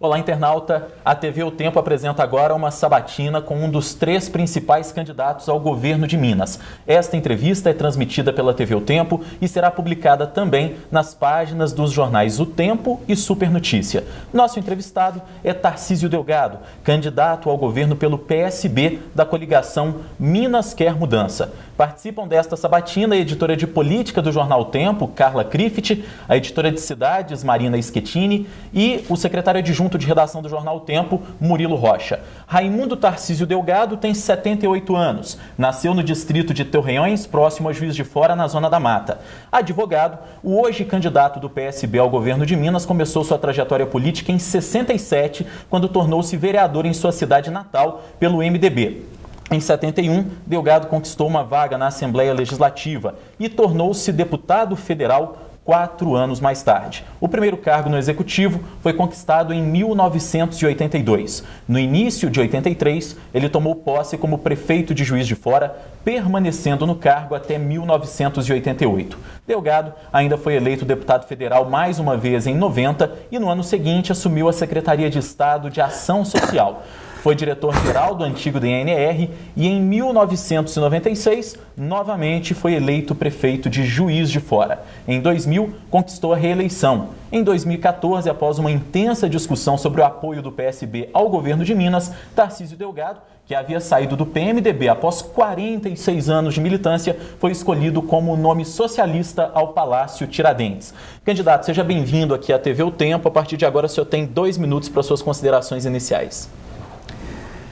Olá, internauta! A TV O Tempo apresenta agora uma sabatina com um dos 3 principais candidatos ao governo de Minas. Esta entrevista é transmitida pela TV O Tempo e será publicada também nas páginas dos jornais O Tempo e Super Notícia. Nosso entrevistado é Tarcísio Delgado, candidato ao governo pelo PSB da coligação Minas Quer Mudança. Participam desta sabatina a editora de política do jornal O Tempo, Carla Crift, a editora de cidades, Marina Schettini, e o secretário adjunto de redação do jornal O Tempo, Murilo Rocha. Raimundo Tarcísio Delgado tem 78 anos. Nasceu no distrito de Torreões, próximo a Juiz de Fora, na Zona da Mata. Advogado, o hoje candidato do PSB ao governo de Minas começou sua trajetória política em 67, quando tornou-se vereador em sua cidade natal pelo MDB. Em 71, Delgado conquistou uma vaga na Assembleia Legislativa e tornou-se deputado federal 4 anos mais tarde. O primeiro cargo no Executivo foi conquistado em 1982. No início de 83, ele tomou posse como prefeito de Juiz de Fora, permanecendo no cargo até 1988. Delgado ainda foi eleito deputado federal mais uma vez em 90 e no ano seguinte assumiu a Secretaria de Estado de Ação Social. Foi diretor-geral do antigo DNR e em 1996, novamente foi eleito prefeito de Juiz de Fora. Em 2000, conquistou a reeleição. Em 2014, após uma intensa discussão sobre o apoio do PSB ao governo de Minas, Tarcísio Delgado, que havia saído do PMDB após 46 anos de militância, foi escolhido como nome socialista ao Palácio Tiradentes. Candidato, seja bem-vindo aqui à TV O Tempo. A partir de agora, o senhor tem 2 minutos para suas considerações iniciais.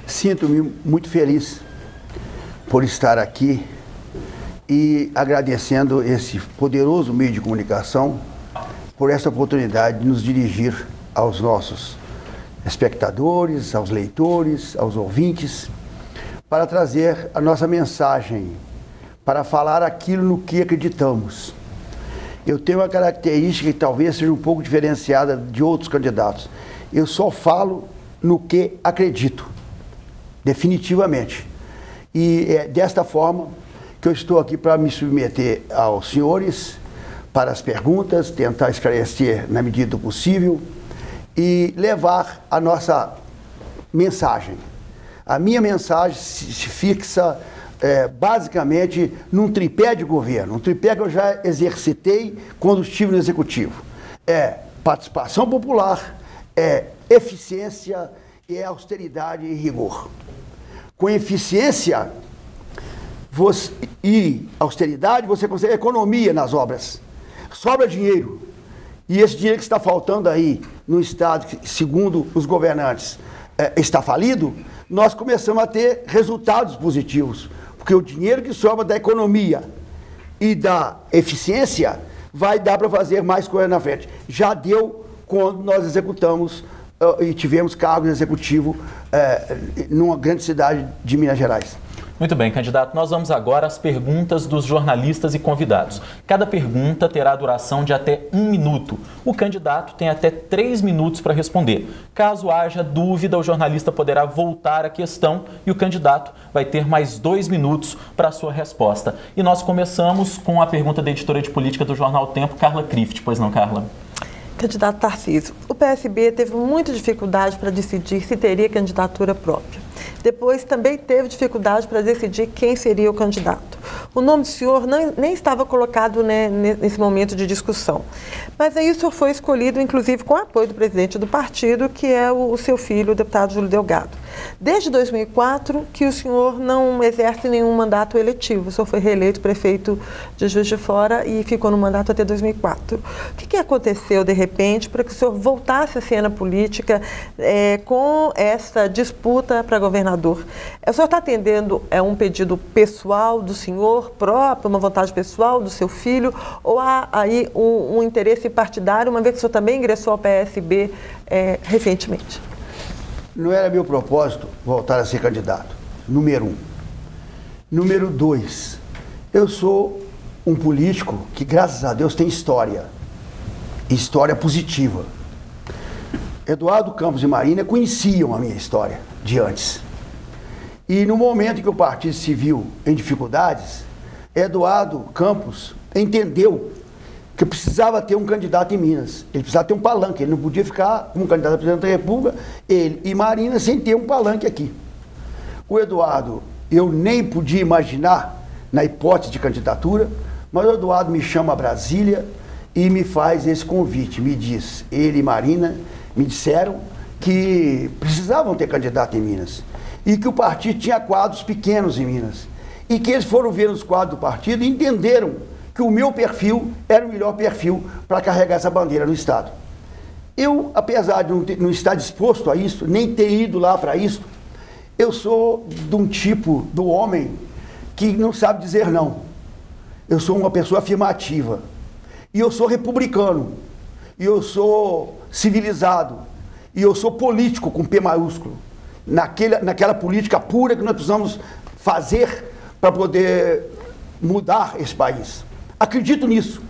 Sinto-me muito feliz por estar aqui e agradecendo esse poderoso meio de comunicação por essa oportunidade de nos dirigir aos nossos espectadores, aos leitores, aos ouvintes, para trazer a nossa mensagem, para falar aquilo no que acreditamos. Eu tenho uma característica que talvez seja um pouco diferenciada de outros candidatos. Eu só falo no que acredito. Definitivamente. E é desta forma que eu estou aqui para me submeter aos senhores, para as perguntas, tentar esclarecer na medida do possível e levar a nossa mensagem. A minha mensagem se fixa basicamente num tripé de governo, um tripé que eu já exercitei quando estive no Executivo. É participação popular, é eficiência e é austeridade e rigor. Com eficiência e austeridade, você consegue economia nas obras. Sobra dinheiro. E esse dinheiro que está faltando aí no Estado, que, segundo os governantes, está falido, nós começamos a ter resultados positivos. Porque o dinheiro que sobra da economia e da eficiência vai dar para fazer mais coisa na frente. Já deu quando nós executamos e tivemos cargo executivo numa grande cidade de Minas Gerais. Muito bem, candidato. Nós vamos agora às perguntas dos jornalistas e convidados. Cada pergunta terá duração de até 1 minuto. O candidato tem até 3 minutos para responder. Caso haja dúvida, o jornalista poderá voltar à questão e o candidato vai ter mais 2 minutos para a sua resposta. E nós começamos com a pergunta da editora de política do jornal O Tempo, Carla Crift. Pois não, Carla? Candidato Tarcísio, o PSB teve muita dificuldade para decidir se teria candidatura própria. Depois também teve dificuldade para decidir quem seria o candidato. O nome do senhor nem estava colocado, né, nesse momento de discussão. Mas aí o senhor foi escolhido, inclusive, com o apoio do presidente do partido, que é o seu filho, o deputado Júlio Delgado. Desde 2004 que o senhor não exerce nenhum mandato eletivo. O senhor foi reeleito prefeito de Juiz de Fora e ficou no mandato até 2004. O que aconteceu, de repente, para que o senhor voltasse à cena política com essa disputa para governador? O senhor está atendendo um pedido pessoal do senhor próprio, uma vontade pessoal do seu filho, ou há aí um interesse partidário, uma vez que o senhor também ingressou ao PSB recentemente? Não era meu propósito voltar a ser candidato, número 1. Número 2, eu sou um político que, graças a Deus, tem história. História positiva. Eduardo Campos e Marina conheciam a minha história de antes. E no momento em que o partido se viu em dificuldades, Eduardo Campos entendeu que precisava ter um candidato em Minas. Ele precisava ter um palanque, ele não podia ficar como candidato a presidente da República, ele e Marina, sem ter um palanque aqui. O Eduardo, eu nem podia imaginar, na hipótese de candidatura, mas o Eduardo me chama a Brasília e me faz esse convite, me diz, ele e Marina me disseram que precisavam ter candidato em Minas e que o partido tinha quadros pequenos em Minas e que eles foram ver os quadros do partido e entenderam que o meu perfil era o melhor perfil para carregar essa bandeira no Estado. Eu, apesar de não estar disposto a isso, nem ter ido lá para isso, eu sou de um tipo do homem que não sabe dizer não. Eu sou uma pessoa afirmativa. E eu sou republicano. E eu sou civilizado. E eu sou político com P maiúsculo. Naquela política pura que nós precisamos fazer para poder mudar esse país. Acredito nisso.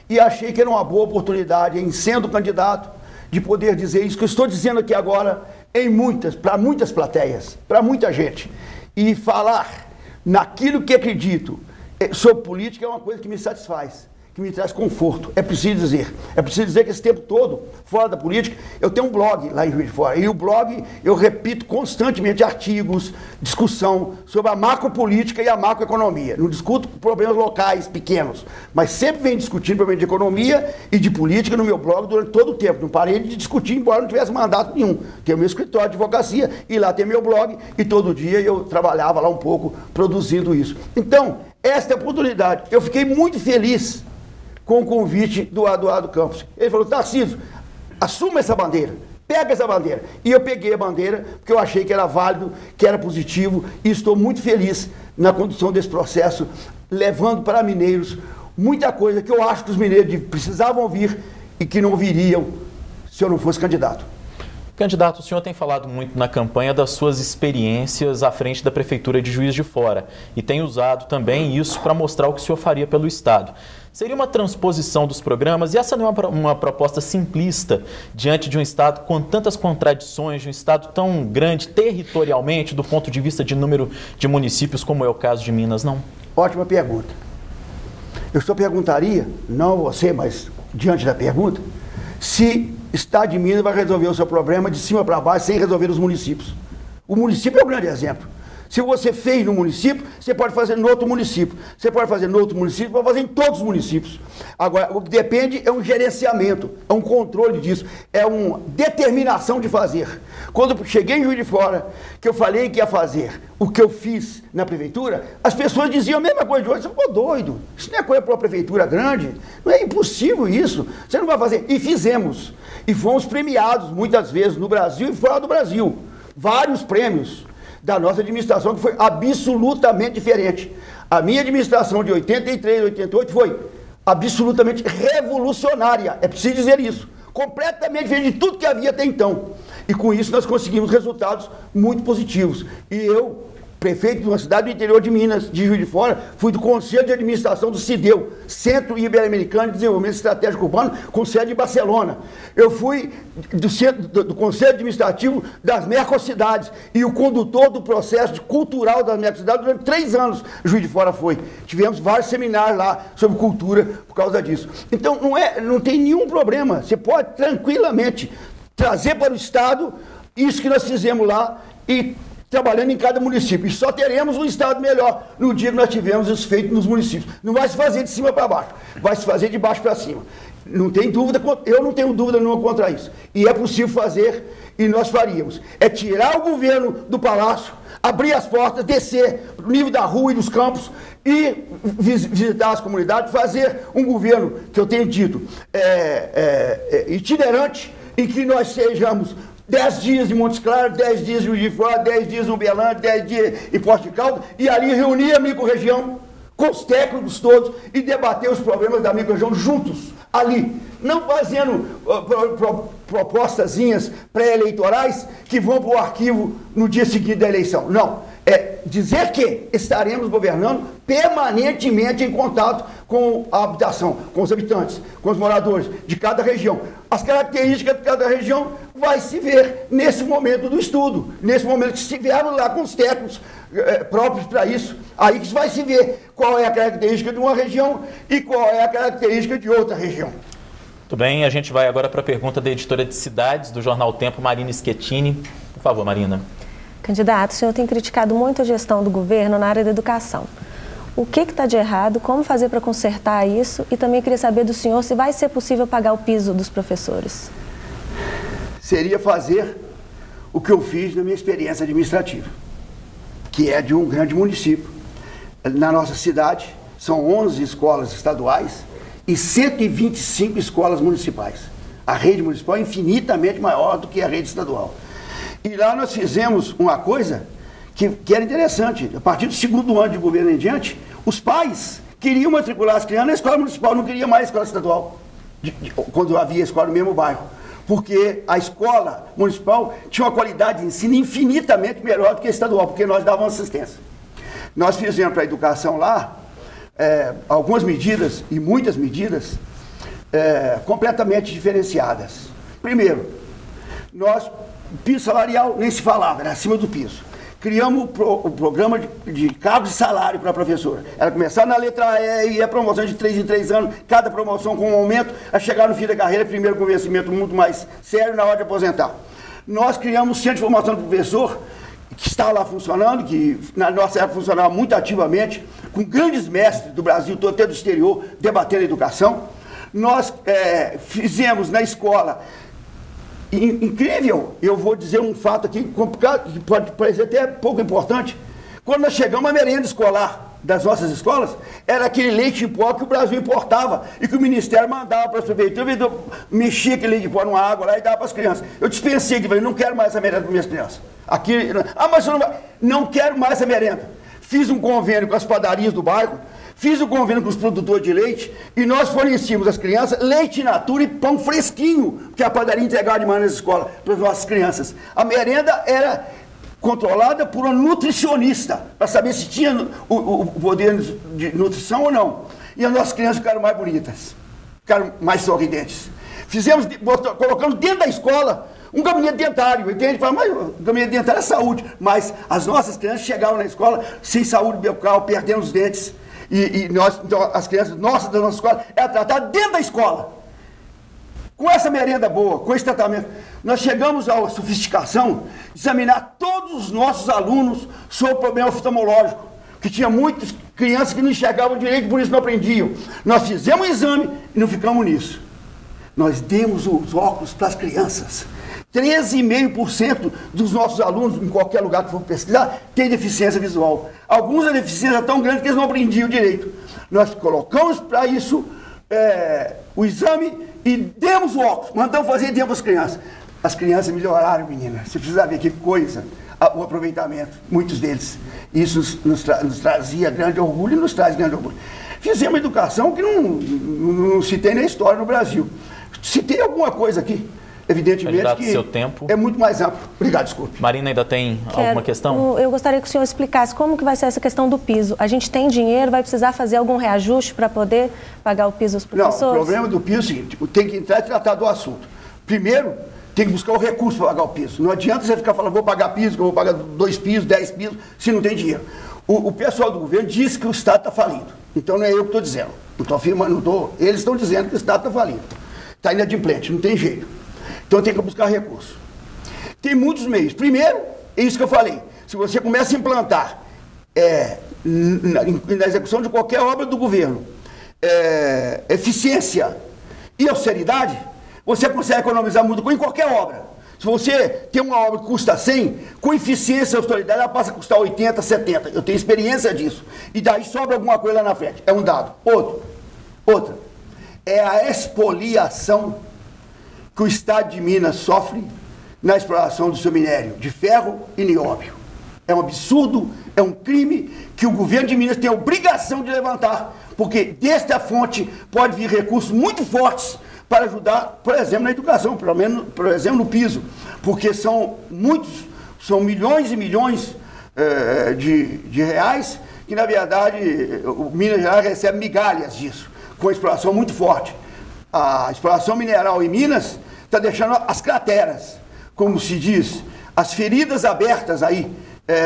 E achei que era uma boa oportunidade, em sendo candidato, de poder dizer isso que eu estou dizendo aqui agora, para muitas plateias, para muita gente. E falar naquilo que acredito sobre política é uma coisa que me satisfaz, que me traz conforto. É preciso dizer que esse tempo todo, fora da política, eu tenho um blog lá em Juiz de Fora. E o blog, eu repito constantemente artigos, discussão sobre a macropolítica e a macroeconomia. Não discuto problemas locais pequenos, mas sempre venho discutindo problemas de economia e de política no meu blog durante todo o tempo. Não parei de discutir, embora não tivesse mandato nenhum. Tenho meu escritório de advocacia e lá tem meu blog e todo dia eu trabalhava lá um pouco produzindo isso. Então, esta é a oportunidade. Eu fiquei muito feliz com o convite do Eduardo Campos. Ele falou, Tarcísio, assuma essa bandeira, pega essa bandeira. E eu peguei a bandeira porque eu achei que era válido, que era positivo e estou muito feliz na condução desse processo, levando para mineiros muita coisa que eu acho que os mineiros precisavam ouvir e que não ouviriam se eu não fosse candidato. Candidato, o senhor tem falado muito na campanha das suas experiências à frente da Prefeitura de Juiz de Fora e tem usado também isso para mostrar o que o senhor faria pelo Estado. Seria uma transposição dos programas, e essa não é uma proposta simplista diante de um Estado com tantas contradições, de um Estado tão grande territorialmente, do ponto de vista de número de municípios, como é o caso de Minas, não? Ótima pergunta. Eu só perguntaria, não você, mas diante da pergunta, se Estado de Minas vai resolver o seu problema de cima para baixo sem resolver os municípios. O município é um grande exemplo. Se você fez no município, você pode fazer no outro município. Você pode fazer no outro município, pode fazer em todos os municípios. Agora, o que depende é um gerenciamento, é um controle disso, é uma determinação de fazer. Quando eu cheguei em Juiz de Fora, que eu falei que ia fazer o que eu fiz na prefeitura, as pessoas diziam a mesma coisa de hoje. Você ficou doido, isso não é coisa para uma prefeitura grande, não é impossível isso, você não vai fazer. E fizemos, e fomos premiados muitas vezes no Brasil e fora do Brasil, vários prêmios da nossa administração, que foi absolutamente diferente. A minha administração de 83, 88 foi absolutamente revolucionária, é preciso dizer isso, completamente diferente de tudo que havia até então. E com isso nós conseguimos resultados muito positivos. E eu, prefeito de uma cidade do interior de Minas, de Juiz de Fora, fui do Conselho de Administração do CIDEU, Centro Ibero-Americano de Desenvolvimento Estratégico Urbano, com sede em Barcelona. Eu fui do Conselho Administrativo das Mercocidades e o condutor do processo cultural das Mercocidades durante 3 anos. Juiz de Fora foi. Tivemos vários seminários lá sobre cultura por causa disso. Então não tem nenhum problema. Você pode tranquilamente trazer para o Estado isso que nós fizemos lá e trabalhando em cada município. E só teremos um Estado melhor no dia que nós tivermos isso feito nos municípios. Não vai se fazer de cima para baixo, vai se fazer de baixo para cima. Não tem dúvida, eu não tenho dúvida nenhuma contra isso. E é possível fazer, e nós faríamos. É tirar o governo do palácio, abrir as portas, descer no nível da rua e dos campos e visitar as comunidades, fazer um governo, que eu tenho dito, itinerante, em que nós sejamos 10 dias em Montes Claros, 10 dias em Juiz de Fora, 10 dias em Uberlândia, 10 dias em Poços de Caldas, e ali reunir a microrregião com os técnicos todos e debater os problemas da microrregião juntos, ali. Não fazendo propostazinhas pré-eleitorais que vão para o arquivo no dia seguinte da eleição. Não. É dizer que estaremos governando permanentemente em contato com a habitação, com os habitantes, com os moradores de cada região. As características de cada região vai se ver nesse momento do estudo, nesse momento que estiveram lá com os técnicos próprios para isso. Aí que vai se ver qual é a característica de uma região e qual é a característica de outra região. Muito bem, a gente vai agora para a pergunta da editora de cidades do Jornal Tempo, Marina Schettini. Por favor, Marina. Candidato, o senhor tem criticado muito a gestão do governo na área da educação. O que está de errado? Como fazer para consertar isso? E também queria saber do senhor se vai ser possível pagar o piso dos professores. Seria fazer o que eu fiz na minha experiência administrativa, que é de um grande município. Na nossa cidade, são 11 escolas estaduais e 125 escolas municipais. A rede municipal é infinitamente maior do que a rede estadual. E lá nós fizemos uma coisa que era interessante. A partir do segundo ano de governo em diante, os pais queriam matricular as crianças na escola municipal, não queria mais a escola estadual, quando havia escola no mesmo bairro. Porque a escola municipal tinha uma qualidade de ensino infinitamente melhor do que a estadual, porque nós dávamos assistência. Nós fizemos para a educação lá algumas medidas, e muitas medidas, completamente diferenciadas. Primeiro, nós, piso salarial nem se falava, era acima do piso. Criamos o programa de cargos e salário para a professora. Ela começava na letra E e a promoção de 3 em 3 anos, cada promoção com um aumento, a chegar no fim da carreira, primeiro com vencimento muito mais sério na hora de aposentar. Nós criamos o Centro de Formação do Professor, que está lá funcionando, que na nossa época funcionava muito ativamente, com grandes mestres do Brasil todo, até do exterior, debatendo a educação. Nós fizemos na escola, incrível, eu vou dizer um fato aqui complicado, que pode parecer até pouco importante. Quando nós chegamos, a merenda escolar das nossas escolas era aquele leite em pó que o Brasil importava e que o Ministério mandava para as prefeituras, mexia aquele leite em pó numa água lá e dava para as crianças. Eu dispensei, que falei, não quero mais essa merenda para minhas crianças. Aqui, mas você não vai? Não quero mais essa merenda. Fiz um convênio com as padarias do bairro, fiz um convênio com os produtores de leite e nós fornecíamos às crianças leite in natura e pão fresquinho, que a padaria entregava de manhã nas escolas para as nossas crianças. A merenda era controlada por uma nutricionista, para saber se tinha o poder de nutrição ou não. E as nossas crianças ficaram mais bonitas, ficaram mais sorridentes. Colocamos dentro da escola um gabinete dentário. E tem gente que fala, mas o gabinete dentário é saúde. Mas as nossas crianças chegavam na escola sem saúde bucal, perdendo os dentes. Então, as crianças nossas da nossa escola eram tratadas dentro da escola. Com essa merenda boa, com esse tratamento, nós chegamos à sofisticação de examinar todos os nossos alunos sobre o problema oftalmológico, que tinha muitas crianças que não enxergavam direito e por isso não aprendiam. Nós fizemos um exame e não ficamos nisso. Nós demos os óculos para as crianças. 13,5% dos nossos alunos, em qualquer lugar que for pesquisar, tem deficiência visual. Alguns a deficiência tão grande que eles não aprendiam direito. Nós colocamos para isso o exame e demos o óculos, mandamos fazer e demos às crianças. As crianças melhoraram, menina. Você precisa ver que coisa, o aproveitamento, muitos deles. Isso nos trazia grande orgulho e nos traz grande orgulho. Fizemos educação que não se tem na história no Brasil. Se tem alguma coisa aqui, evidentemente que seu tempo. É muito mais amplo. Obrigado, desculpe. Marina, ainda tem alguma questão? Eu gostaria que o senhor explicasse como que vai ser essa questão do piso. A gente tem dinheiro, vai precisar fazer algum reajuste para poder pagar o piso dos professores? Não, o problema do piso é o seguinte, tem que entrar e tratar do assunto. Primeiro, tem que buscar o recurso para pagar o piso. Não adianta você ficar falando, vou pagar piso, que eu vou pagar 2 pisos, 10 pisos, se não tem dinheiro. O pessoal do governo diz que o Estado está falindo. Então não é eu que estou dizendo. Não estou afirmando, eles estão dizendo que o Estado está falindo. Está inadimplente, não tem jeito. Então tem que buscar recurso. Tem muitos meios. Primeiro, é isso que eu falei. Se você começa a implantar na execução de qualquer obra do governo eficiência e austeridade, você consegue economizar muito em qualquer obra. Se você tem uma obra que custa 100, com eficiência e austeridade ela passa a custar 80, 70. Eu tenho experiência disso. E daí sobra alguma coisa lá na frente. É um dado. Outra. É a expoliação que o Estado de Minas sofre na exploração do seu minério de ferro e nióbio. É um absurdo, é um crime que o governo de Minas tem a obrigação de levantar, porque desta fonte pode vir recursos muito fortes para ajudar, por exemplo, na educação, por exemplo, no piso, porque são milhões e milhões de reais que, na verdade, o Minas Gerais recebe migalhas disso, com exploração muito forte. A exploração mineral em Minas está deixando as crateras, como se diz, as feridas abertas aí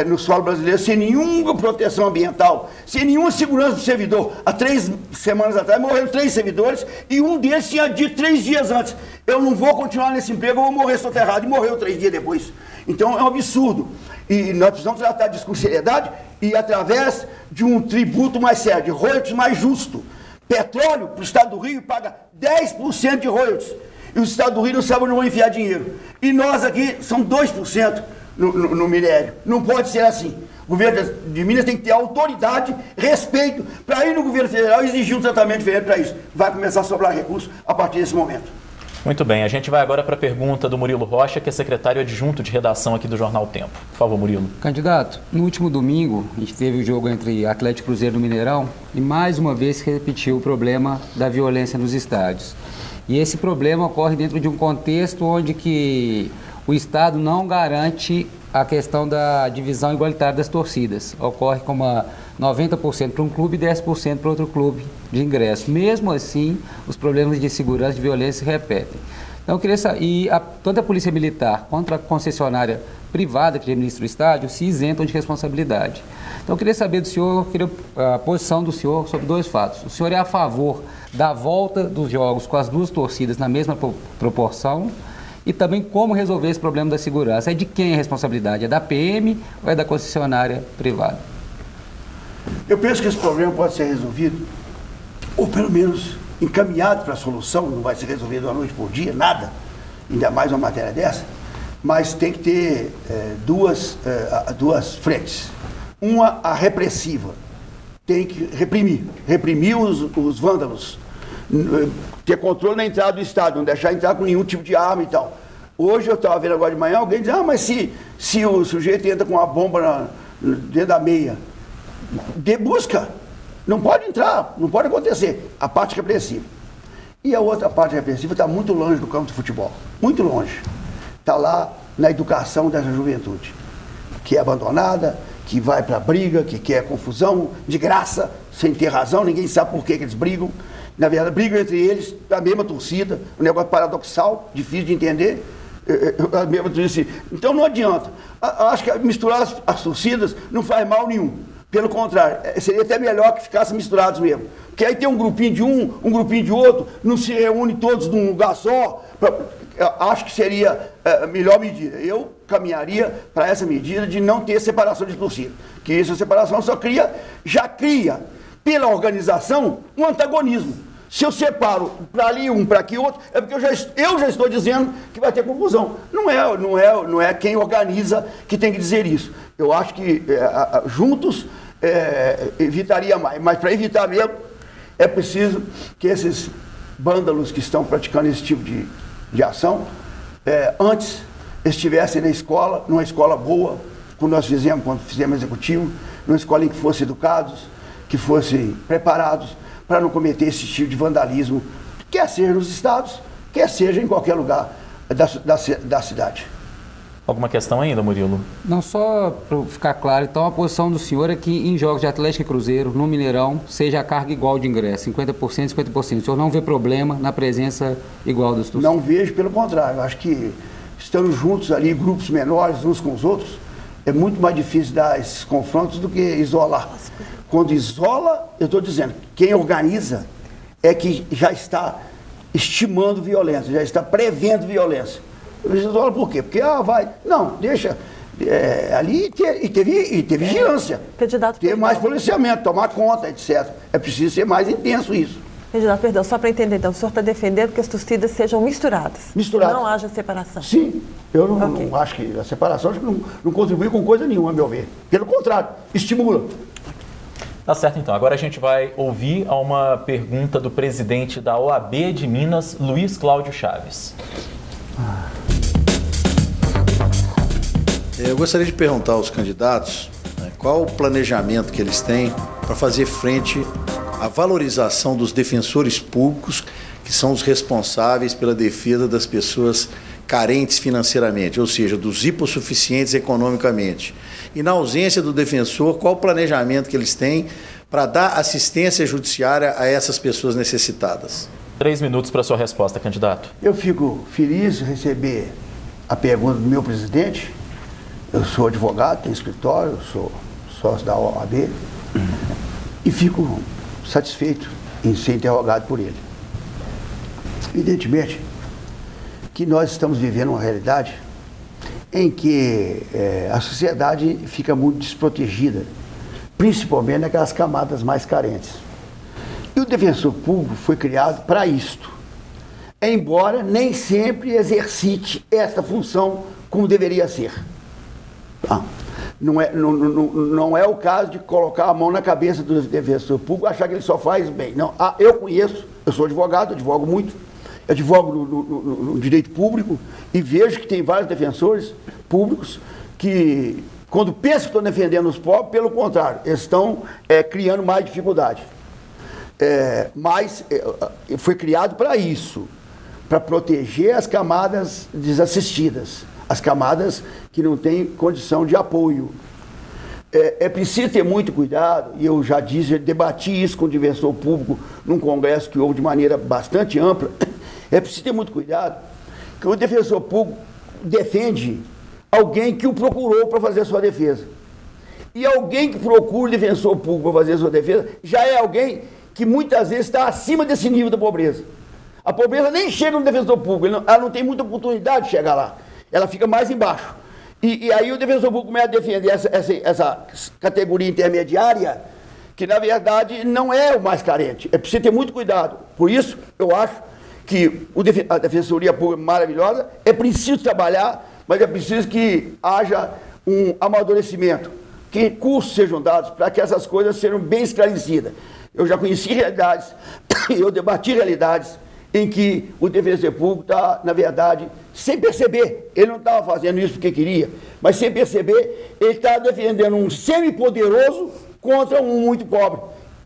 no solo brasileiro, sem nenhuma proteção ambiental, sem nenhuma segurança do servidor. Há 3 semanas atrás morreram 3 servidores e um deles tinha dito 3 dias antes: eu não vou continuar nesse emprego, eu vou morrer soterrado. E morreu 3 dias depois. Então é um absurdo. E nós precisamos tratar disso com seriedade e através de um tributo mais sério, de royalties mais justo. Petróleo, para o estado do Rio, paga 10% de royalties. E o estado do Rio não sabe onde vão enfiar dinheiro. E nós aqui são 2%. No minério. Não pode ser assim. O governo de Minas tem que ter autoridade, respeito, para ir no governo federal e exigir um tratamento diferente para isso. Vai começar a sobrar recursos a partir desse momento. Muito bem, a gente vai agora para a pergunta do Murilo Rocha, que é secretário adjunto de redação aqui do Jornal Tempo. Por favor, Murilo. Candidato, no último domingo, a gente teve o jogo entre Atlético e Cruzeiro no Mineirão e mais uma vez se repetiu o problema da violência nos estádios. E esse problema ocorre dentro de um contexto onde que o Estado não garante a questão da divisão igualitária das torcidas. Ocorre como 90% para um clube e 10% para outro clube de ingresso. Mesmo assim, os problemas de segurança e de violência se repetem. Então, eu queria saber, tanto a Polícia Militar quanto a concessionária privada que administra o estádio se isentam de responsabilidade. Então, eu queria saber do senhor, a posição do senhor sobre 2 fatos. O senhor é a favor da volta dos jogos com as 2 torcidas na mesma proporção? E também como resolver esse problema da segurança. É de quem a responsabilidade? É da PM ou é da concessionária privada? Eu penso que esse problema pode ser resolvido, ou pelo menos encaminhado para a solução. Não vai ser resolvido da noite por dia, nada. Ainda mais uma matéria dessa. Mas tem que ter duas frentes. Uma, a repressiva. Tem que reprimir os vândalos. Ter controle na entrada do estádio, não deixar entrar com nenhum tipo de arma e tal. Hoje eu estava vendo agora de manhã, alguém diz: mas se o sujeito entra com uma bomba dentro da meia, busca, não pode entrar, não pode acontecer. A parte repressiva. E a outra parte repressiva está muito longe do campo de futebol, muito longe. Está lá na educação dessa juventude, que é abandonada, que vai para briga, que quer confusão, de graça, sem ter razão, ninguém sabe por que eles brigam. Na verdade, brigam entre eles, a mesma torcida, um negócio paradoxal, difícil de entender. A mesma torcida. Então não adianta. Acho que misturar as torcidas não faz mal nenhum. Pelo contrário, seria até melhor que ficassem misturados mesmo. Porque aí tem um grupinho de um grupinho de outro, não se reúne todos num lugar só. Acho que seria a melhor medida. Eu caminharia para essa medida de não ter separação de torcida. Que essa separação já cria, pela organização, um antagonismo. Se eu separo para ali um, para aqui outro, é porque eu já estou dizendo que vai ter confusão. Não é quem organiza que tem que dizer isso. Eu acho que juntos evitaria mais. Mas para evitar mesmo, é preciso que esses vândalos que estão praticando esse tipo de ação, antes estivessem na escola, numa escola boa, como nós fizemos quando fizemos executivo, numa escola em que fossem educados, que fossem preparados para não cometer esse tipo de vandalismo, quer seja nos estados, quer seja em qualquer lugar da cidade. Alguma questão ainda, Murilo? Não, só para ficar claro, então a posição do senhor é que em jogos de Atlético e Cruzeiro, no Mineirão, seja a carga igual de ingresso, 50%, 50%. O senhor não vê problema na presença igual dos torcedores? Não vejo, pelo contrário. Acho que estando juntos ali, grupos menores, uns com os outros, é muito mais difícil dar esses confrontos do que isolar. Quando isola, eu estou dizendo, quem organiza é que já está estimando violência, já está prevendo violência. Isola por quê? Porque, vai, não, deixa, ali teve vigilância, ter mais policiamento, tomar conta, etc. É preciso ser mais intenso isso. Candidato, perdão, só para entender, então, o senhor está defendendo que as torcidas sejam misturadas? Misturadas. Não haja separação? Sim, eu não acho que a separação acho que não contribui com coisa nenhuma, a meu ver. Pelo contrário, estimula. Tá certo, então. Agora a gente vai ouvir uma pergunta do presidente da OAB de Minas, Luiz Cláudio Chaves. Eu gostaria de perguntar aos candidatos qual o planejamento que eles têm para fazer frente à valorização dos defensores públicos, que são os responsáveis pela defesa das pessoas carentes financeiramente, ou seja, dos hipossuficientes economicamente. E na ausência do defensor, qual o planejamento que eles têm para dar assistência judiciária a essas pessoas necessitadas? 3 minutos para a sua resposta, candidato. Eu fico feliz de receber a pergunta do meu presidente, Eu sou advogado, tenho escritório, sou sócio da OAB e fico satisfeito em ser interrogado por ele. Evidentemente que nós estamos vivendo uma realidade em que a sociedade fica muito desprotegida, principalmente naquelas camadas mais carentes. E o defensor público foi criado para isto, embora nem sempre exercite esta função como deveria ser. Não é o caso de colocar a mão na cabeça do defensor público e achar que ele só faz bem. Não, eu conheço, eu sou advogado, advogo muito, advogo no direito público e vejo que tem vários defensores públicos que, quando pensam que estão defendendo os pobres, pelo contrário, estão criando mais dificuldade. Mas foi criado para isso, para proteger as camadas desassistidas, as camadas que não têm condição de apoio. É preciso ter muito cuidado, e eu já disse, debati isso com o defensor público num congresso que houve de maneira bastante ampla. É preciso ter muito cuidado, que o defensor público defende alguém que o procurou para fazer a sua defesa. E alguém que procura o defensor público para fazer a sua defesa já é alguém que muitas vezes está acima desse nível da pobreza. A pobreza nem chega no defensor público, ela não tem muita oportunidade de chegar lá. Ela fica mais embaixo. E aí o defensor público começa a defender essa categoria intermediária, que na verdade não é o mais carente. É preciso ter muito cuidado. Por isso, eu acho que a Defensoria Pública maravilhosa, é preciso trabalhar, mas é preciso que haja um amadurecimento, que cursos sejam dados para que essas coisas sejam bem esclarecidas. Eu já conheci realidades, eu debati realidades em que o defensor público está, na verdade, sem perceber, ele não estava fazendo isso porque queria, mas sem perceber, ele está defendendo um semi-poderoso contra um muito pobre,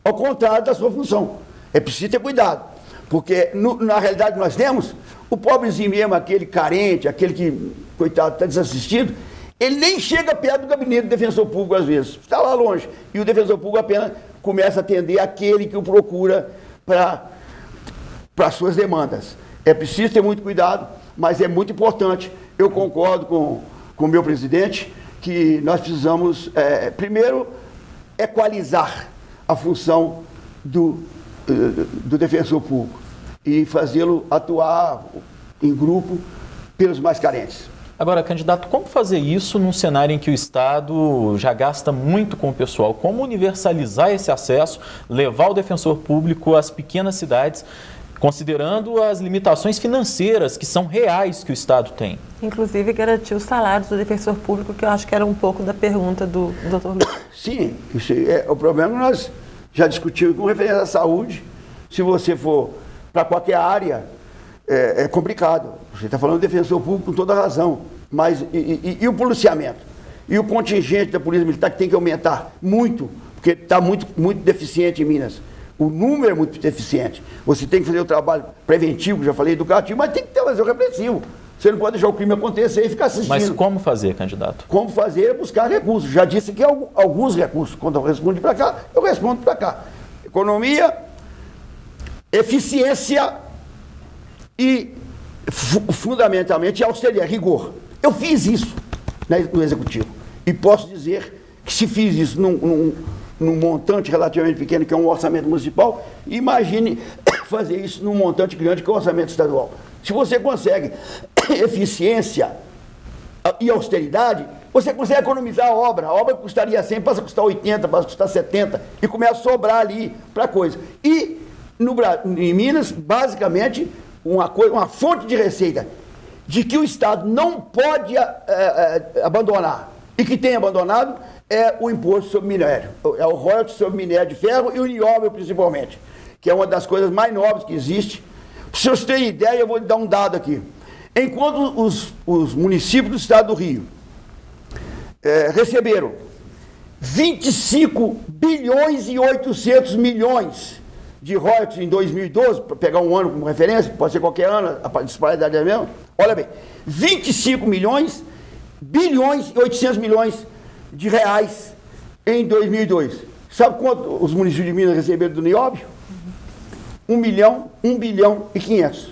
ao contrário da sua função. É preciso ter cuidado. Porque, na realidade que nós temos, o pobrezinho mesmo, aquele carente, aquele que, coitado, está desassistido, ele nem chega perto do gabinete do defensor público às vezes, está lá longe. E o defensor público apenas começa a atender aquele que o procura para suas demandas. É preciso ter muito cuidado, mas é muito importante. Eu concordo com o meu presidente que nós precisamos, primeiro, equalizar a função do defensor público e fazê-lo atuar em grupo pelos mais carentes. Agora, candidato, como fazer isso num cenário em que o Estado já gasta muito com o pessoal? Como universalizar esse acesso, levar o defensor público às pequenas cidades, considerando as limitações financeiras que são reais que o Estado tem? Inclusive garantir os salários do defensor público, que eu acho que era um pouco da pergunta do Dr. Luiz. Sim, isso é o problema. Nós já discutimos com referência à saúde. Se você for para qualquer área, é complicado. Você está falando do defensor público com toda razão. Mas e o policiamento? E o contingente da Polícia Militar, que tem que aumentar muito, porque está muito deficiente em Minas. O número é muito deficiente. Você tem que fazer o trabalho preventivo, já falei, educativo, mas tem que fazer o repressivo. Você não pode deixar o crime acontecer e ficar assistindo. Mas como fazer, candidato? Como fazer é buscar recursos. Já disse que alguns recursos. Quando eu respondo para cá, eu respondo para cá. Economia, eficiência e, fundamentalmente, austeridade, rigor. Eu fiz isso no Executivo. E posso dizer que se fiz isso num montante relativamente pequeno, que é um orçamento municipal, imagine fazer isso num montante grande, que é o orçamento estadual. Se você consegue eficiência e austeridade, você consegue economizar a obra. A obra custaria 100, passa a custar 80, passa a custar 70, e começa a sobrar ali para coisa. E em Minas, basicamente, uma fonte de receita de que o Estado não pode abandonar, e que tem abandonado, é o imposto sobre minério. É o royalties sobre minério de ferro e o nióbio, principalmente, que é uma das coisas mais nobres que existe. Para vocês terem ideia, eu vou lhe dar um dado aqui. Enquanto os municípios do estado do Rio receberam 25 bilhões e 800 milhões de royalties em 2012, para pegar um ano como referência, pode ser qualquer ano, a disparidade é a mesma. Olha bem, 25 bilhões e 800 milhões de reais em 2002. Sabe quanto os municípios de Minas receberam do nióbio? 1 bilhão e 500.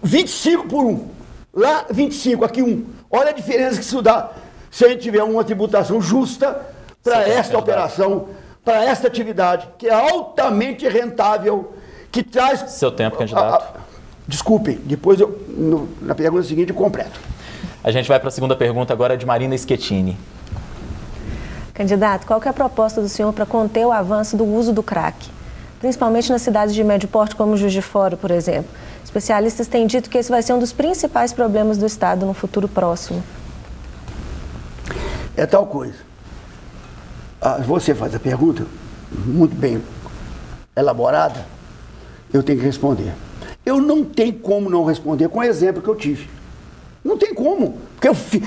25 por 1. Lá 25, aqui 1. Olha a diferença que isso dá se a gente tiver uma tributação justa para esta operação, para esta atividade, que é altamente rentável, que traz... Seu tempo, candidato. Desculpe, depois na pergunta seguinte eu completo. A gente vai para a segunda pergunta agora de Marina Schettini. Candidato, qual que é a proposta do senhor para conter o avanço do uso do crack? Principalmente nas cidades de médio porte como Juiz de Fora, por exemplo. Especialistas têm dito que esse vai ser um dos principais problemas do Estado no futuro próximo. É tal coisa. Você faz a pergunta muito bem elaborada, eu tenho que responder. Eu não tenho como não responder com o exemplo que eu tive. Não tem como. Porque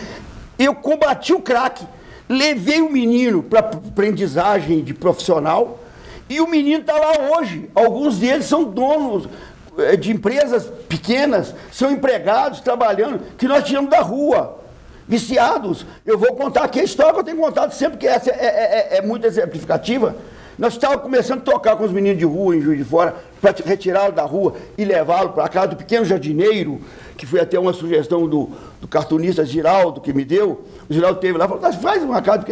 eu combati o crack, levei o menino para aprendizagem de profissional e o menino está lá hoje. Alguns deles são donos de empresas pequenas, são empregados trabalhando, que nós tiramos da rua, viciados. Eu vou contar aqui a história que eu tenho contado sempre, que essa é muito exemplificativa. Nós estávamos começando a tocar com os meninos de rua em Juiz de Fora, para retirá-lo da rua e levá-lo para a casa do pequeno jardineiro, que foi até uma sugestão do cartunista Giraldo, que me deu. O Giraldo teve lá e falou, faz uma casa,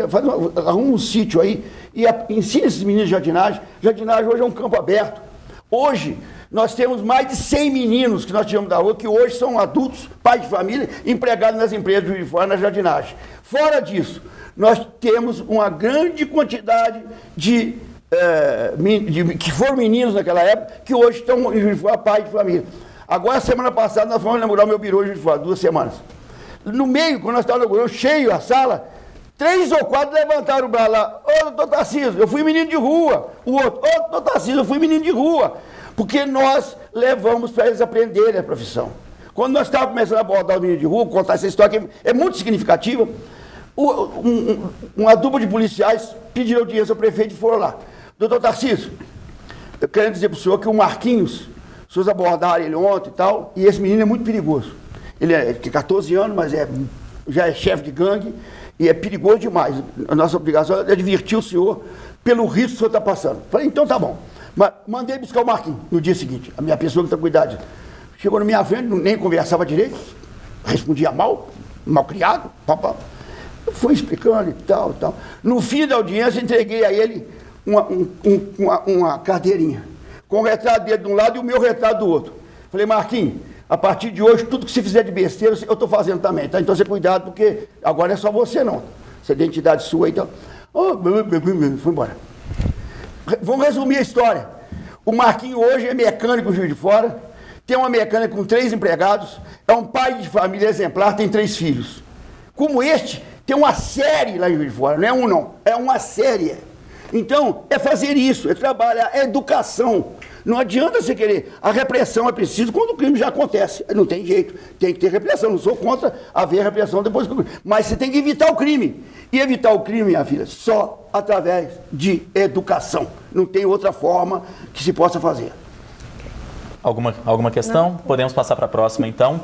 arruma um sítio aí e ensina esses meninos de jardinagem. Jardinagem hoje é um campo aberto. Hoje, nós temos mais de 100 meninos que nós tiramos da rua, que hoje são adultos, pais de família, empregados nas empresas de Juiz de Fora, na jardinagem. Fora disso, nós temos uma grande quantidade que foram meninos naquela época, que hoje estão em Juiz de Fora, pai de família. Agora, semana passada, nós fomos inaugurar o meu birô em Juiz de Fora, 2 semanas. No meio, quando nós estávamos inaugurando, cheio a sala, 3 ou 4 levantaram o braço lá. Ô, doutor Tarcísio, eu fui menino de rua. O outro, ô, doutor Tarcísio, eu fui menino de rua. Porque nós levamos para eles aprenderem a profissão. Quando nós estávamos começando a abordar o menino de rua, contar essa história que é muito significativa, uma dupla de policiais pediram audiência ao prefeito e foram lá. Doutor Tarcísio, eu quero dizer para o senhor que o Marquinhos, os senhores abordaram ele ontem e tal, e esse menino é muito perigoso. Ele tem 14 anos, mas já é chefe de gangue e é perigoso demais. A nossa obrigação é advertir o senhor pelo risco que o senhor está passando. Falei, então tá bom. Mas mandei buscar o Marquinhos no dia seguinte, a minha pessoa que está cuidando. Chegou na minha frente, nem conversava direito, respondia mal criado, papá. Eu fui explicando e tal. No fim da audiência, entreguei a ele uma carteirinha, com o retrato dele de um lado e o meu retrato do outro. Falei, Marquinhos, a partir de hoje, tudo que você fizer de besteira, eu estou fazendo também, tá? Então você cuidado, porque agora não é só você não. Essa identidade sua e tal. Foi embora. Vamos resumir a história. O Marquinhos hoje é mecânico em Juiz de Fora, tem uma mecânica com 3 empregados, é um pai de família exemplar, tem 3 filhos. Como este, tem uma série lá em Juiz de Fora, não é um não, é uma série. Então, é fazer isso, é trabalhar, é educação. Não adianta você querer. A repressão é preciso quando o crime já acontece. Não tem jeito, tem que ter repressão. Não sou contra haver repressão depois do crime. Mas você tem que evitar o crime. E evitar o crime, minha filha, só através de educação. Não tem outra forma que se possa fazer. Alguma questão? Não. Podemos passar para a próxima, então.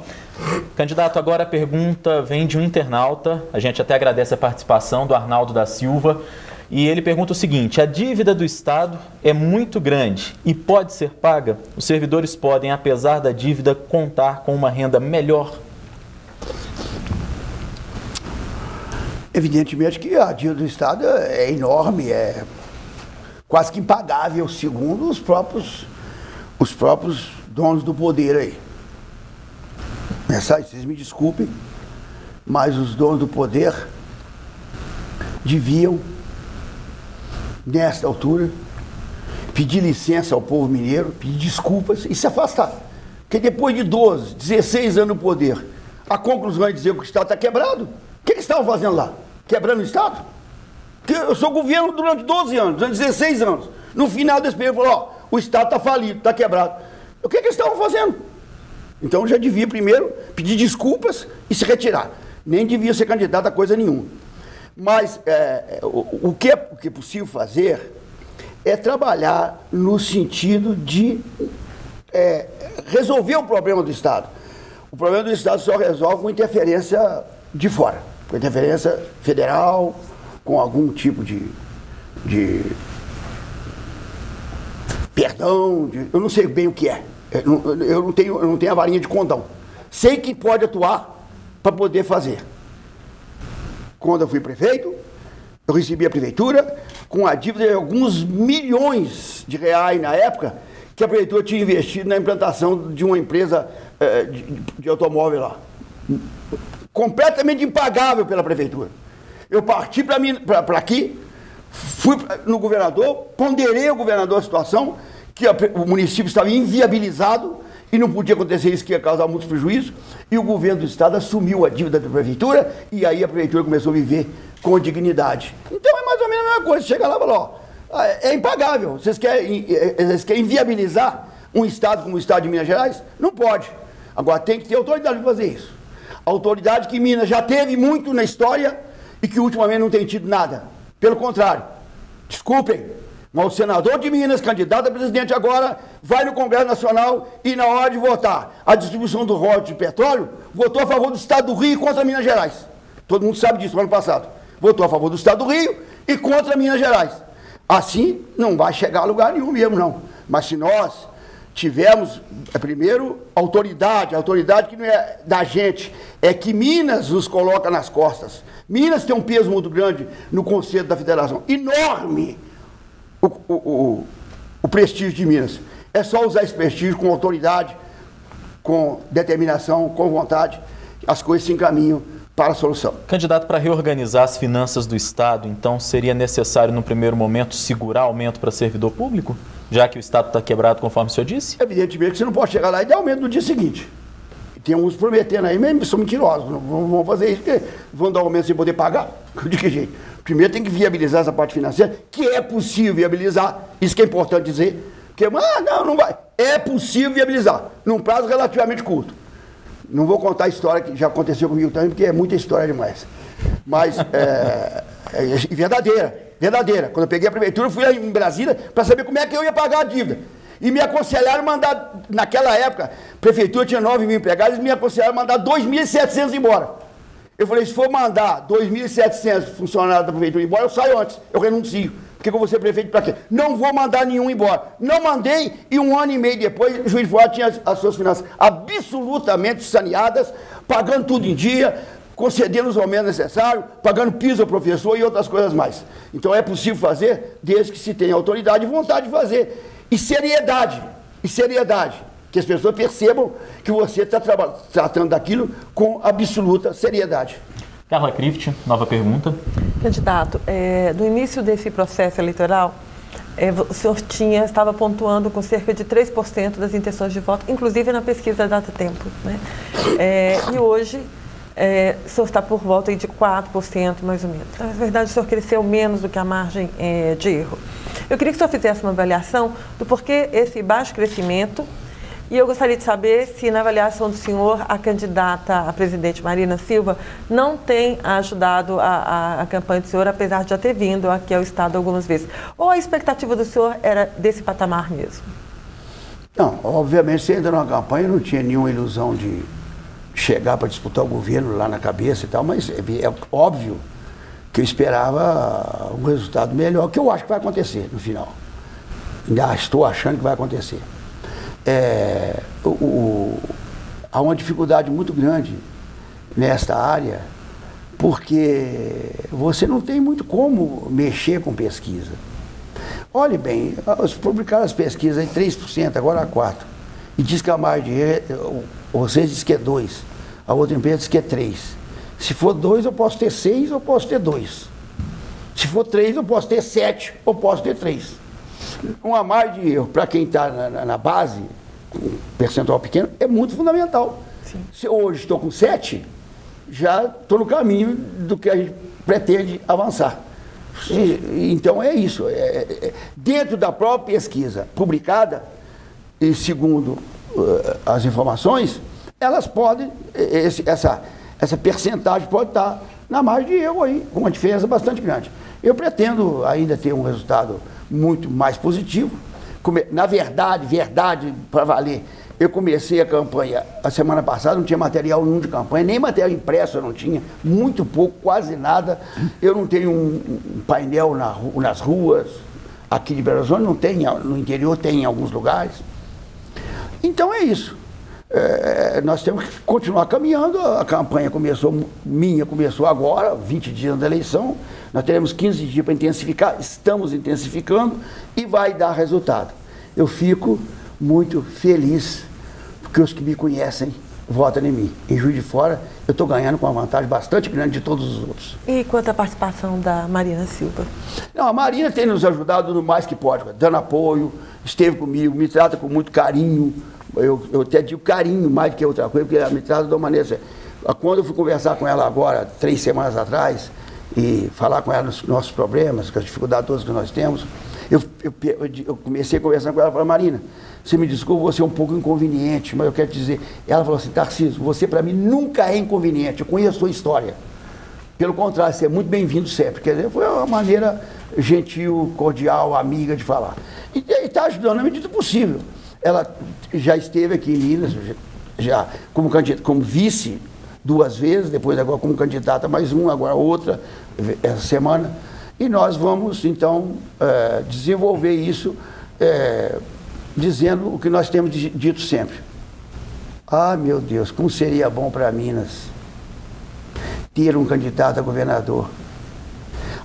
Candidato, agora a pergunta vem de um internauta. A gente até agradece a participação do Arnaldo da Silva. E ele pergunta o seguinte: a dívida do Estado é muito grande e pode ser paga? Os servidores podem, apesar da dívida, contar com uma renda melhor? Evidentemente que a dívida do Estado é enorme, é quase que impagável, segundo os próprios donos do poder aí. Vocês me desculpem, mas os donos do poder deviam, nesta altura, pedir licença ao povo mineiro, pedir desculpas e se afastar. Porque depois de 12, 16 anos no poder, a conclusão é dizer que o Estado está quebrado. O que eles estavam fazendo lá? Quebrando o Estado? Porque eu sou governo durante 12 anos, durante 16 anos. No final desse período, falou, o Estado está falido, está quebrado. O que eles estavam fazendo? Então já devia primeiro pedir desculpas e se retirar. Nem devia ser candidato a coisa nenhuma. Mas o que é possível fazer é trabalhar no sentido de resolver o problema do Estado. O problema do Estado só resolve com interferência de fora, com interferência federal, com algum tipo de perdão, eu não sei bem o que é. Eu não tenho a varinha de condão. Sei que pode atuar para poder fazer. quando eu fui prefeito, eu recebi a prefeitura com a dívida de alguns milhões de reais na época, que a prefeitura tinha investido na implantação de uma empresa de automóvel lá. Completamente impagável pela prefeitura. Eu parti para aqui, fui no governador, ponderei ao governador a situação, que o município estava inviabilizado e não podia acontecer isso, que ia causar muitos prejuízos, e o governo do estado assumiu a dívida da prefeitura, e aí a prefeitura começou a viver com dignidade. Então é mais ou menos a mesma coisa, chega lá e fala, ó, é impagável, vocês querem inviabilizar um estado como o estado de Minas Gerais? Não pode. Agora tem que ter autoridade para fazer isso. A autoridade que Minas já teve muito na história e que ultimamente não tem tido nada. Pelo contrário, desculpem, mas o senador de Minas, candidato a presidente agora, vai no Congresso Nacional e na hora de votar a distribuição do royalties de petróleo, votou a favor do estado do Rio e contra Minas Gerais. Todo mundo sabe disso no ano passado. Votou a favor do estado do Rio e contra Minas Gerais. Assim, não vai chegar a lugar nenhum mesmo, não. Mas se nós tivermos, primeiro, autoridade que não é da gente, é que Minas nos coloca nas costas. Minas tem um peso muito grande no Conselho da Federação. Enorme o prestígio de Minas. É só usar esse prestígio com autoridade, com determinação, com vontade, as coisas se encaminham para a solução. Candidato, para reorganizar as finanças do Estado, então seria necessário, no primeiro momento, segurar aumento para servidor público? Já que o Estado está quebrado, conforme o senhor disse? Evidentemente que você não pode chegar lá e dar aumento no dia seguinte. Tem uns prometendo aí, mas são mentirosos. Não vão fazer isso, porque vão dar aumento sem poder pagar. De que jeito? Primeiro tem que viabilizar essa parte financeira, que é possível viabilizar. Isso que é importante dizer. Porque, não vai. É possível viabilizar, num prazo relativamente curto. Não vou contar a história que já aconteceu comigo também, porque é muita história demais. Mas é verdadeira. Quando eu peguei a prefeitura, eu fui em Brasília para saber como é que eu ia pagar a dívida. E me aconselharam mandar, naquela época, a prefeitura tinha 9 mil empregados, e me aconselharam mandar 2.700 embora. Eu falei, se for mandar 2.700 funcionários da prefeitura embora, eu saio antes, eu renuncio. Porque eu vou ser prefeito para quê? Não vou mandar nenhum embora. Não mandei, e 1 ano e meio depois, o Juiz de Fora tinha as suas finanças absolutamente saneadas, pagando tudo em dia, concedendo os aumentos necessários, pagando piso ao professor e outras coisas mais. Então é possível fazer, desde que se tenha autoridade e vontade de fazer. E seriedade, que as pessoas percebam que você está tratando daquilo com absoluta seriedade. Carla Crift, nova pergunta. Candidato, no início desse processo eleitoral, o senhor estava pontuando com cerca de 3% das intenções de voto, inclusive na pesquisa Data Tempo, né? E hoje, o senhor está por volta de 4%, mais ou menos. Na verdade, o senhor cresceu menos do que a margem de erro. Eu queria que o senhor fizesse uma avaliação do porquê esse baixo crescimento, e eu gostaria de saber se, na avaliação do senhor, a candidata a presidente Marina Silva não tem ajudado a campanha do senhor, apesar de já ter vindo aqui ao Estado algumas vezes. Ou a expectativa do senhor era desse patamar mesmo? Não, obviamente, você entra numa campanha, não tinha nenhuma ilusão de chegar para disputar o governo lá na cabeça e tal, mas é óbvio que eu esperava um resultado melhor, que eu acho que vai acontecer no final. Ainda estou achando que vai acontecer. Há uma dificuldade muito grande nesta área, porque você não tem muito como mexer com pesquisa. Olhe bem, publicaram as pesquisas em 3%, agora a 4%. E diz que a margem, vocês dizem que é 2%, a outra empresa diz que é 3%. Se for 2, eu posso ter 6, eu posso ter 2. Se for 3, eu posso ter 7, eu posso ter 3. Uma margem de erro, para quem está na base, com um percentual pequeno, é muito fundamental. Sim. Se eu hoje estou com 7, já estou no caminho do que a gente pretende avançar. Então é isso. Dentro da própria pesquisa publicada, e segundo as informações, elas podem, essa percentagem pode estar na margem de erro aí, com uma diferença bastante grande. Eu pretendo ainda ter um resultado muito mais positivo. Na verdade, para valer, eu comecei a campanha a semana passada, não tinha material nenhum de campanha, nem material impresso eu não tinha, muito pouco, quase nada. Eu não tenho um painel nas ruas, aqui de Belo Horizonte, não tem, no interior tem em alguns lugares. Então é isso. nós temos que continuar caminhando. A campanha começou agora, 20 dias da eleição. Nós teremos 15 dias para intensificar, estamos intensificando e vai dar resultado. Eu fico muito feliz, porque os que me conhecem votam em mim. Em Juiz de Fora, eu estou ganhando com uma vantagem bastante grande de todos os outros. E quanto à participação da Marina Silva? Não, a Marina tem nos ajudado no mais que pode, dando apoio, esteve comigo, me trata com muito carinho. Eu até digo carinho mais do que outra coisa, porque ela me trata de uma maneira... Quando eu fui conversar com ela agora, 3 semanas atrás, e falar com ela dos nossos problemas, com as dificuldades todas que nós temos, eu comecei a conversar com ela e falei, Marina, você me desculpa, você é um pouco inconveniente, mas eu quero te dizer... Ela falou assim, Tarcísio, você para mim nunca é inconveniente, eu conheço a sua história. Pelo contrário, você é muito bem-vindo sempre. Quer dizer, foi uma maneira gentil, cordial, amiga de falar. E está ajudando na medida possível. Ela já esteve aqui em Minas, já como vice 2 vezes, depois agora como candidata mais uma, agora outra, essa semana. E nós vamos, então, desenvolver isso, dizendo o que nós temos dito sempre. Ah, meu Deus, como seria bom para Minas ter um candidato a governador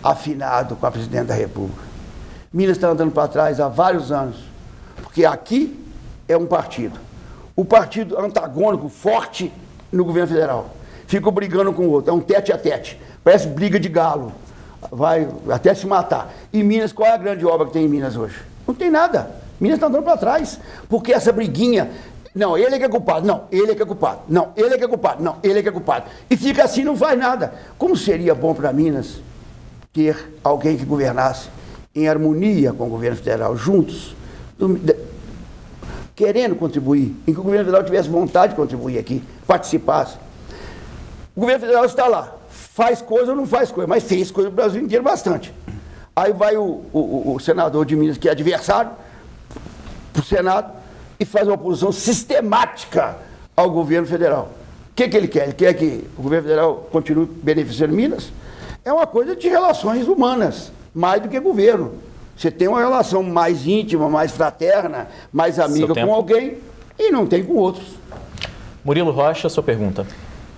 afinado com a presidente da República. Minas está andando para trás há vários anos, porque aqui é um partido. O partido antagônico, forte no governo federal. Fica brigando com o outro, é um tete a tete. Parece briga de galo. Vai até se matar. E Minas, qual é a grande obra que tem em Minas hoje? Não tem nada. Minas está andando para trás. Porque essa briguinha, não, ele é que é culpado, não, ele é que é culpado, não, ele é que é culpado, não, ele é que é culpado. E fica assim, não faz nada. Como seria bom para Minas ter alguém que governasse em harmonia com o governo federal, juntos, querendo contribuir, em que o governo federal tivesse vontade de contribuir aqui, participasse. O governo federal está lá, faz coisa ou não faz coisa, mas fez coisa no Brasil inteiro bastante. Aí vai o senador de Minas, que é adversário, para o Senado, e faz uma oposição sistemática ao governo federal. O que ele quer? Ele quer que o governo federal continue beneficiando Minas? É uma coisa de relações humanas, mais do que governo. Você tem uma relação mais íntima, mais fraterna, mais amiga com alguém e não tem com outros. Murilo Rocha, sua pergunta.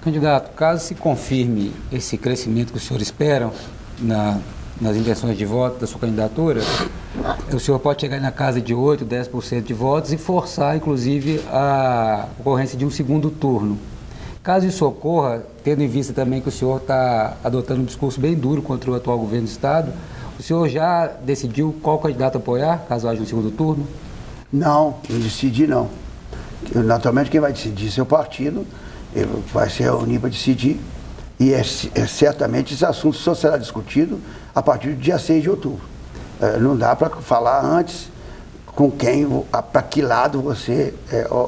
Candidato, caso se confirme esse crescimento que o senhor espera nas intenções de voto da sua candidatura, o senhor pode chegar na casa de 8%, 10% de votos e forçar, inclusive, a ocorrência de um segundo turno. Caso isso ocorra, tendo em vista também que o senhor está adotando um discurso bem duro contra o atual governo do Estado, o senhor já decidiu qual candidato apoiar, caso haja um segundo turno? Não, não decidi não. Naturalmente quem vai decidir é o partido, ele vai se reunir para decidir, e certamente esse assunto só será discutido a partir do dia 6 de outubro. Não dá para falar antes com quem, para que lado você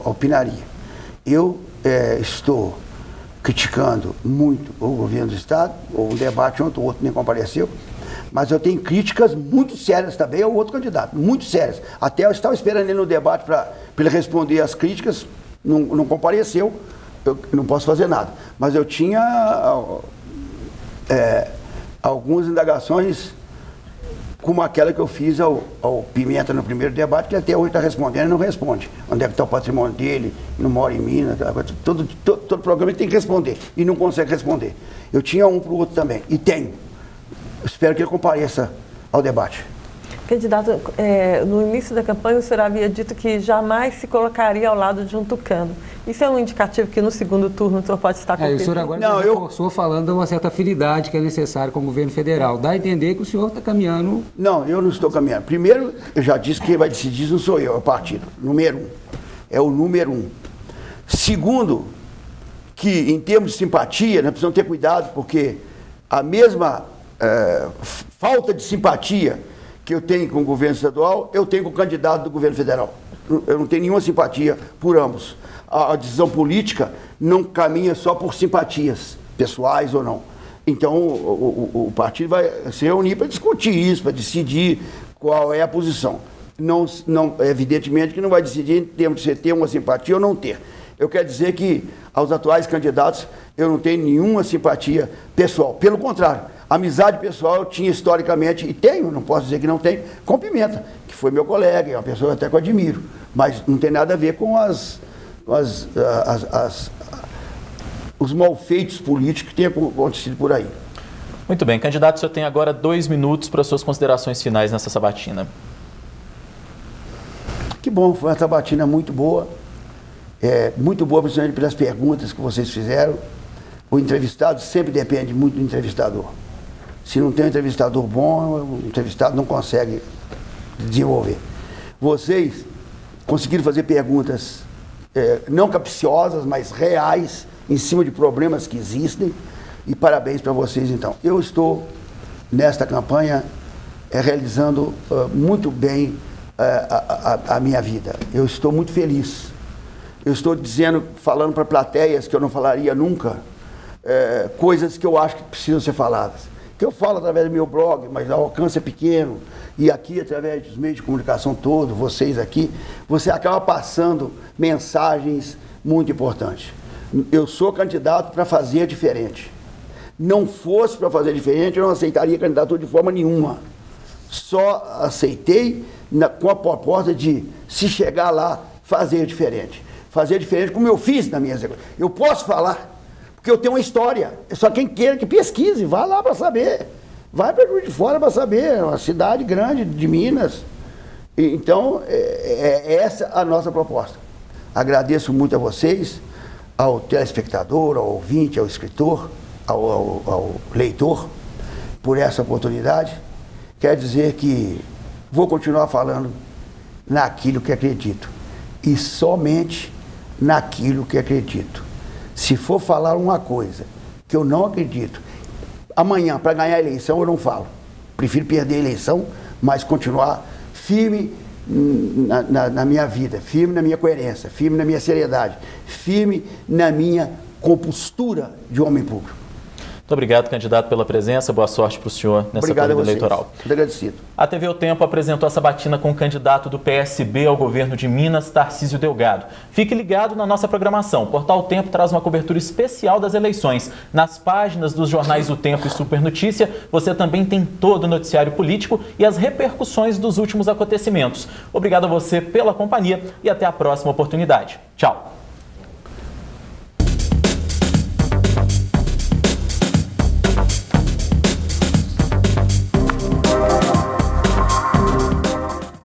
opinaria. Eu estou criticando muito o governo do Estado, houve um debate ontem, o outro nem compareceu, mas eu tenho críticas muito sérias também ao outro candidato, muito sérias. Até eu estava esperando ele no debate para ele responder as críticas, não compareceu, eu não posso fazer nada. Mas eu tinha algumas indagações, como aquela que eu fiz ao Pimenta no primeiro debate, que até hoje está respondendo e não responde. Onde é que está o patrimônio dele, não mora em Minas, todo programa ele tem que responder e não consegue responder. Eu tinha um para o outro também, e tenho. Espero que ele compareça ao debate. Candidato, no início da campanha o senhor havia dito que jamais se colocaria ao lado de um tucano. Isso é um indicativo que no segundo turno o senhor pode estar competindo? O senhor agora reforçou falando de uma certa afinidade que é necessária com o governo federal. Dá a entender que o senhor está caminhando... Não, eu não estou caminhando. Primeiro, eu já disse que quem vai decidir não sou eu, é o partido. Número 1. É o número 1. Segundo, que em termos de simpatia, nós precisamos ter cuidado, porque a mesma falta de simpatia que eu tenho com o governo estadual, eu tenho com o candidato do governo federal. Eu não tenho nenhuma simpatia por ambos. A decisão política não caminha só por simpatias, pessoais ou não. Então, o partido vai se reunir para discutir isso, para decidir qual é a posição. Não, evidentemente que não vai decidir em termos de você ter uma simpatia ou não ter. Eu quero dizer que, aos atuais candidatos, eu não tenho nenhuma simpatia pessoal. Pelo contrário, amizade pessoal eu tinha historicamente, e tenho, não posso dizer que não tenho, com Pimenta, que foi meu colega, é uma pessoa até que eu admiro, mas não tem nada a ver com os malfeitos políticos que têm acontecido por aí. Muito bem, candidato, o senhor tem agora 2 minutos para suas considerações finais nessa sabatina. Que bom, foi uma sabatina muito boa, principalmente pelas perguntas que vocês fizeram. O entrevistado sempre depende muito do entrevistador. Se não tem um entrevistador bom, o entrevistado não consegue desenvolver. Vocês conseguiram fazer perguntas não capciosas, mas reais, em cima de problemas que existem, e parabéns para vocês, então. Eu estou, nesta campanha, realizando muito bem a minha vida. Eu estou muito feliz. Eu estou falando para plateias que eu não falaria nunca, coisas que eu acho que precisam ser faladas. Que eu falo através do meu blog, mas o alcance é pequeno, e aqui, através dos meios de comunicação todos, vocês aqui, você acaba passando mensagens muito importantes. Eu sou candidato para fazer diferente. Não fosse para fazer diferente, eu não aceitaria candidatura de forma nenhuma. Só aceitei com a proposta de, se chegar lá, fazer diferente. Fazer diferente como eu fiz na minha execução. Eu posso falar, porque eu tenho uma história. Só quem queira que pesquise, vá lá para saber. Vai para Juiz de Fora para saber. É uma cidade grande de Minas. Então, essa a nossa proposta. Agradeço muito a vocês, ao telespectador, ao ouvinte, ao escritor, ao leitor, por essa oportunidade. Quer dizer que vou continuar falando naquilo que acredito. E somente naquilo que acredito. Se for falar uma coisa que eu não acredito, amanhã, para ganhar a eleição, eu não falo. Prefiro perder a eleição, mas continuar firme na minha vida, firme na minha coerência, firme na minha seriedade, firme na minha compostura de homem público. Muito obrigado, candidato, pela presença. Boa sorte para o senhor nessa corrida eleitoral. Muito agradecido. A TV O Tempo apresentou a sabatina com o candidato do PSB ao governo de Minas, Tarcísio Delgado. Fique ligado na nossa programação. O Portal O Tempo traz uma cobertura especial das eleições. Nas páginas dos jornais O Tempo e Super Notícia, você também tem todo o noticiário político e as repercussões dos últimos acontecimentos. Obrigado a você pela companhia e até a próxima oportunidade. Tchau.